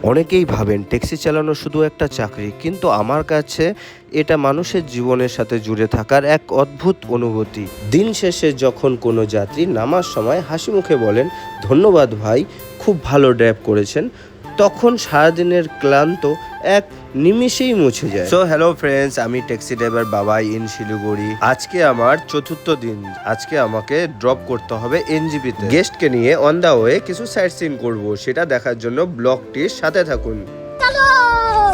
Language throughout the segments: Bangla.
অনেকেই ভাবেন ট্যাক্সি চালানো শুধু একটা চাকরি, কিন্তু আমার কাছে এটা মানুষের জীবনের সাথে জুড়ে থাকার এক অদ্ভুত অনুভূতি। দিন শেষে যখন কোনো যাত্রী নামার সময় হাসি মুখে বলেন, ধন্যবাদ ভাই, খুব ভালো ড্রাইভ করেছেন, তখন সারাদিনের ক্লান্ত এক নিমিষেই মুছে যায়। সো হ্যালো ফ্রেন্ডস, আমি ট্যাক্সি ড্রাইভার বাবাই ইন শিলিগুড়ি। আজকে আমার চতুর্থ দিন। আজকে আমাকে ড্রপ করতে হবে এনজিপিতে। গেস্টকে নিয়ে অন দা ওয়ে কিছু সাইট সিন করবো, সেটা দেখার জন্য ব্লগটির সাথে থাকুন।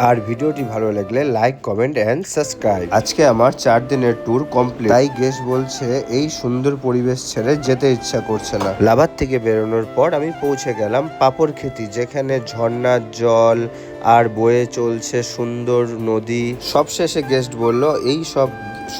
আর ভিডিওটি ভালো লাগলে লাইক, কমেন্ট এন্ড সাবস্ক্রাইব। আজকে আমার 4 দিনের ট্যুর কমপ্লিট। তাই গেস্ট বলছে এই সুন্দর পরিবেশ ছেড়ে যেতে ইচ্ছা করছে না। লাভার থেকে বেরোনোর পর আমি পৌঁছে গেলাম পাপড়খেতি, যেখানে ঝর্ণার জল আর বয়ে চলছে সুন্দর নদী। সবশেষে গেস্ট বলল এই সব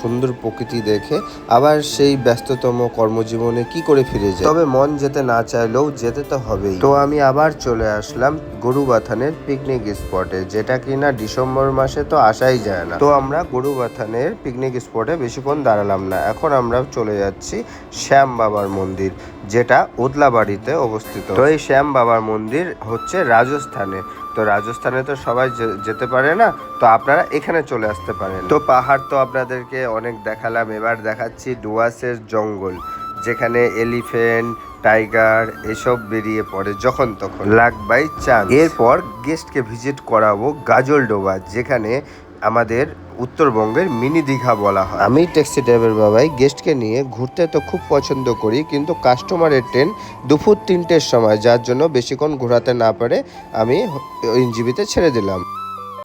সুন্দর প্রকৃতি দেখে আবার সেই ব্যস্ততম কর্মজীবনে কি করে ফিরে যায়। তবে মন যেতে না চাইলেও যেতে তো হবেই। তো আমি আবার চলে আসলাম গরুবাথানের পিকনিক স্পটে, যেটা কিনা ডিসেম্বর মাসে তো আসাই যায় না। তো আমরা গরুবাথানের পিকনিক স্পটে বেশিক্ষণ দাঁড়ালাম না। এখন আমরা চলে যাচ্ছি শ্যাম বাবার মন্দির, যেটা ওদলাবাড়িতে অবস্থিত। তো এই শ্যাম বাবার মন্দির হচ্ছে রাজস্থানে। তো রাজস্থানে তো সবাই যেতে পারে না, তো আপনারা এখানে চলে আসতে পারেন। তো পাহাড় তো আপনাদেরকে অনেক দেখালাম, এবার দেখাচ্ছি ডুয়ার্সের জঙ্গল, যেখানে এলিফ্যান্ট, টাইগার এসব বেরিয়ে পড়ে যখন তখন, লাক বাই চান্স। এরপর গেস্টকে ভিজিট করাবো গাজলডোবা, যেখানে আমাদের উত্তরবঙ্গের মিনি দীঘা বলা হয়। আমি ট্যাক্সি ড্রাইভার বাবাই গেস্টকে নিয়ে ঘুরতে তো খুব পছন্দ করি, কিন্তু কাস্টমারের ট্রেন দুপুর 3টের সময়, যার জন্য বেশিক্ষণ ঘোরাতে না পারে আমি এনজিপিতে ছেড়ে দিলাম।